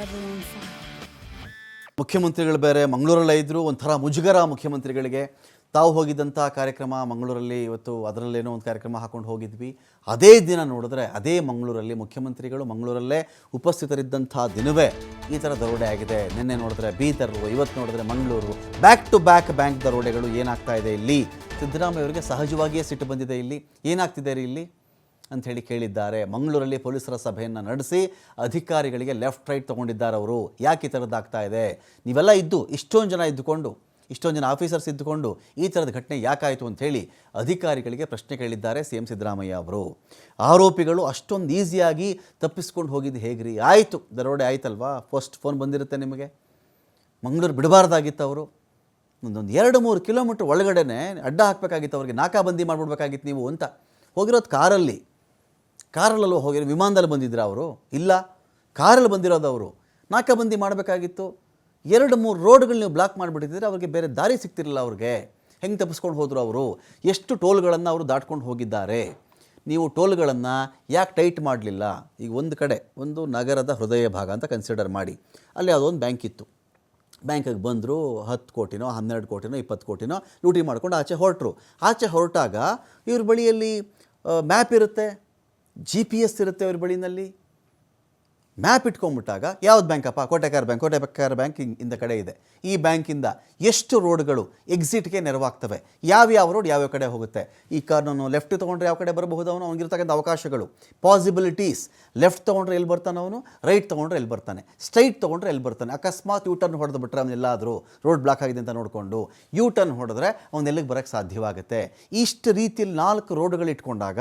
everyone fine. ಮುಖ್ಯಮಂತ್ರಿಗಳು ಬೇರೆ ಮಂಗಳೂರಲ್ಲೇ ಇದ್ದರು. ಒಂಥರ ಮುಜುಗರ ಮುಖ್ಯಮಂತ್ರಿಗಳಿಗೆ. ತಾವು ಹೋಗಿದ್ದಂಥ ಕಾರ್ಯಕ್ರಮ ಮಂಗಳೂರಲ್ಲಿ, ಇವತ್ತು ಅದರಲ್ಲೇನೋ ಒಂದು ಕಾರ್ಯಕ್ರಮ ಹಾಕ್ಕೊಂಡು ಹೋಗಿದ್ವಿ. ಅದೇ ದಿನ ನೋಡಿದ್ರೆ ಅದೇ ಮಂಗಳೂರಲ್ಲಿ ಮುಖ್ಯಮಂತ್ರಿಗಳು ಮಂಗಳೂರಲ್ಲೇ ಉಪಸ್ಥಿತರಿದ್ದಂಥ ದಿನವೇ ಈ ಥರ ದರೋಡೆ ಆಗಿದೆ. ನಿನ್ನೆ ನೋಡಿದ್ರೆ ಬೀದರು, ಇವತ್ತು ನೋಡಿದ್ರೆ Mangaluru, back to back bank ದರೋಡೆಗಳು. ಏನಾಗ್ತಾ ಇದೆ ಇಲ್ಲಿ? ಸಿದ್ದರಾಮಯ್ಯ ಅವರಿಗೆ ಸಹಜವಾಗಿಯೇ ಸಿಟ್ಟು ಬಂದಿದೆ. ಇಲ್ಲಿ ಏನಾಗ್ತಿದೆ ರೀ ಇಲ್ಲಿ ಅಂಥೇಳಿ ಕೇಳಿದ್ದಾರೆ. ಮಂಗಳೂರಲ್ಲಿ ಪೊಲೀಸರ ಸಭೆಯನ್ನು ನಡೆಸಿ ಅಧಿಕಾರಿಗಳಿಗೆ ಲೆಫ್ಟ್ ರೈಟ್ ತೊಗೊಂಡಿದ್ದಾರೆ ಅವರು. ಯಾಕೆ ಈ ಥರದ್ದಾಗ್ತಾ ಇದೆ? ನೀವೆಲ್ಲ ಇದ್ದು ಇಷ್ಟೊಂದು ಜನ ಇದ್ದುಕೊಂಡು, ಇಷ್ಟೊಂದು ಜನ ಆಫೀಸರ್ಸ್ ಇದ್ದುಕೊಂಡು ಈ ಥರದ ಘಟನೆ ಯಾಕಾಯಿತು ಅಂಥೇಳಿ ಅಧಿಕಾರಿಗಳಿಗೆ ಪ್ರಶ್ನೆ ಕೇಳಿದ್ದಾರೆ ಸಿ ಎಂ ಸಿದ್ದರಾಮಯ್ಯ ಅವರು. ಆರೋಪಿಗಳು ಅಷ್ಟೊಂದು ಈಸಿಯಾಗಿ ತಪ್ಪಿಸ್ಕೊಂಡು ಹೋಗಿದ್ದು ಹೇಗ್ರಿ? ಆಯಿತು, ದರೋಡೆ ಆಯ್ತಲ್ವಾ, ಫಸ್ಟ್ ಫೋನ್ ಬಂದಿರುತ್ತೆ ನಿಮಗೆ. ಮಂಗಳೂರು ಬಿಡಬಾರ್ದಾಗಿತ್ತು ಅವರು. ಒಂದೊಂದು 2-3 ಕಿಲೋಮೀಟ್ರ್ ಒಳಗಡೆನೇ ಅಡ್ಡ ಹಾಕಬೇಕಾಗಿತ್ತು ಅವ್ರಿಗೆ. ನಾಕಾಬಂದಿ ಮಾಡಿಬಿಡ್ಬೇಕಾಗಿತ್ತು ನೀವು ಅಂತ. ಹೋಗಿರೋದು ಕಾರಲ್ಲೂ ಹೋಗಿರೋ, ವಿಮಾನದಲ್ಲಿ ಬಂದಿದ್ರು ಅವರು? ಇಲ್ಲ, ಕಾರಲ್ಲಿ ಬಂದಿರೋದು ಅವರು. ನಾಕಾಬಂದಿ ಮಾಡಬೇಕಾಗಿತ್ತು. 2-3 ರೋಡ್ಗಳು ನೀವು ಬ್ಲಾಕ್ ಮಾಡಿಬಿಟ್ಟಿದ್ರೆ ಅವ್ರಿಗೆ ಬೇರೆ ದಾರಿ ಸಿಗ್ತಿರಲಿಲ್ಲ. ಅವ್ರಿಗೆ ಹೆಂಗೆ ತಪ್ಪಿಸ್ಕೊಂಡು ಹೋದರು ಅವರು? ಎಷ್ಟು ಟೋಲ್ಗಳನ್ನು ಅವರು ದಾಟ್ಕೊಂಡು ಹೋಗಿದ್ದಾರೆ? ನೀವು ಟೋಲ್ಗಳನ್ನು ಯಾಕೆ ಟೈಟ್ ಮಾಡಲಿಲ್ಲ? ಈಗ ಒಂದು ಕಡೆ, ಒಂದು ನಗರದ ಹೃದಯ ಭಾಗ ಅಂತ ಕನ್ಸಿಡರ್ ಮಾಡಿ, ಅಲ್ಲಿ ಯಾವುದೊಂದು ಬ್ಯಾಂಕ್ ಇತ್ತು. ಬ್ಯಾಂಕಿಗೆ ಬಂದರು, 10 ಕೋಟಿನೋ 12 ಕೋಟಿನೋ 20 ಕೋಟಿನೋ ಲೂಟಿ ಮಾಡ್ಕೊಂಡು ಆಚೆ ಹೊರಟರು. ಆಚೆ ಹೊರಟಾಗ ಇವ್ರ ಬಳಿಯಲ್ಲಿ ಮ್ಯಾಪ್ ಇರುತ್ತೆ, GPS ಇರುತ್ತೆ ಅವ್ರ ಬಳಿನಲ್ಲಿ. ಮ್ಯಾಪ್ ಇಟ್ಕೊಂಡ್ಬಿಟ್ಟಾಗ ಯಾವ್ದು ಬ್ಯಾಂಕಪ್ಪ? ಕೋಟೆಕಾರ ಬ್ಯಾಂಕ್ ಇಂದ ಕಡೆ ಇದೆ. ಈ ಬ್ಯಾಂಕಿಂದ ಎಷ್ಟು ರೋಡ್ಗಳು ಎಕ್ಸಿಟ್ಗೆ ನೆರವಾಗ್ತವೆ, ಯಾವ್ಯಾವ ರೋಡ್ ಯಾವ್ಯಾವ ಕಡೆ ಹೋಗುತ್ತೆ. ಈ ಕಾರ್ನವನು ಲೆಫ್ಟ್ ತೊಗೊಂಡ್ರೆ ಯಾವ ಕಡೆ ಬರಬಹುದು, ಅವನಿಗಿರ್ತಕ್ಕಂಥ ಅವಕಾಶಗಳು, ಪಾಸಿಬಿಲಿಟೀಸ್. ಲೆಫ್ಟ್ ತೊಗೊಂಡ್ರೆ ಎಲ್ಲಿ ಬರ್ತಾನೆ ಅವನು, ರೈಟ್ ತೊಗೊಂಡ್ರೆ ಎಲ್ಲಿ ಬರ್ತಾನೆ, ಸ್ಟ್ರೈಟ್ ತೊಗೊಂಡ್ರೆ ಎಲ್ಲಿ ಬರ್ತಾನೆ. ಅಕಸ್ಮಾತ್ ಯೂ ಟರ್ನ್ ಹೊಡೆದು ಬಿಟ್ರೆ ಅವನ್ನೆಲ್ಲಾದರೂ ರೋಡ್ ಬ್ಲಾಕ್ ಆಗಿದೆ ಅಂತ ನೋಡಿಕೊಂಡು ಯೂ ಟರ್ನ್ ಹೊಡೆದ್ರೆ ಅವನ್ನೆಲ್ಲಿಗೆ ಬರೋಕ್ಕೆ ಸಾಧ್ಯವಾಗುತ್ತೆ. ಇಷ್ಟು ರೀತಿಯಲ್ಲಿ 4 ರೋಡ್ಗಳು ಇಟ್ಕೊಂಡಾಗ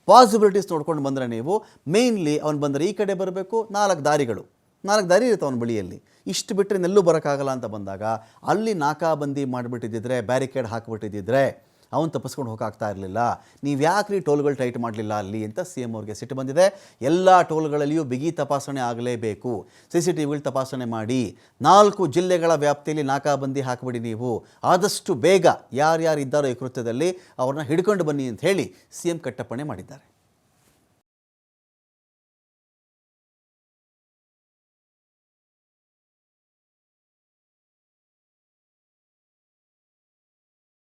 ಪಾಸಿಬಿಲಿಟೀಸ್ ನೋಡ್ಕೊಂಡು ಬಂದರೆ ನೀವು, ಮೇಯ್ನ್ಲಿ ಅವ್ನು ಬಂದರೆ ಈ ಕಡೆ ಬರಬೇಕು, 4 ದಾರಿ ಇರುತ್ತೆ ಅವನ ಬಳಿಯಲ್ಲಿ. ಇಷ್ಟು ಬಿಟ್ಟರೆ ನೆಲ್ಲೂ ಬರೋಕ್ಕಾಗಲ್ಲ ಅಂತ ಬಂದಾಗ ಅಲ್ಲಿ ನಾಕಾಬಂದಿ ಮಾಡಿಬಿಟ್ಟಿದ್ದಿದ್ರೆ, ಬ್ಯಾರಿಕೇಡ್ ಹಾಕಿಬಿಟ್ಟಿದ್ದಿದ್ರೆ ಅವನು ತಪ್ಪಿಸ್ಕೊಂಡು ಹೋಗೋಕ್ಕಾಗ್ತಾ ಇರಲಿಲ್ಲ. ನೀವು ಯಾಕ್ರಿ ಟೋಲ್ಗಳು ಟೈಟ್ ಮಾಡಲಿಲ್ಲ ಅಲ್ಲಿ ಅಂತ CM ಅವ್ರಿಗೆ ಸಿಟ್ಟು ಬಂದಿದೆ. ಎಲ್ಲ ಟೋಲ್ಗಳಲ್ಲಿಯೂ ಬಿಗಿ ತಪಾಸಣೆ ಆಗಲೇಬೇಕು. CCTVಗಳು ತಪಾಸಣೆ ಮಾಡಿ. 4 ಜಿಲ್ಲೆಗಳ ವ್ಯಾಪ್ತಿಯಲ್ಲಿ ನಾಕಾಬಂದಿ ಹಾಕಿಬಿಡಿ. ನೀವು ಆದಷ್ಟು ಬೇಗ ಯಾರ್ಯಾರು ಇದ್ದಾರೋ ಈ ಕೃತ್ಯದಲ್ಲಿ ಅವ್ರನ್ನ ಹಿಡ್ಕೊಂಡು ಬನ್ನಿ ಅಂತ ಹೇಳಿ CM ಕಟ್ಟಪ್ಪಣೆ ಮಾಡಿದ್ದಾರೆ.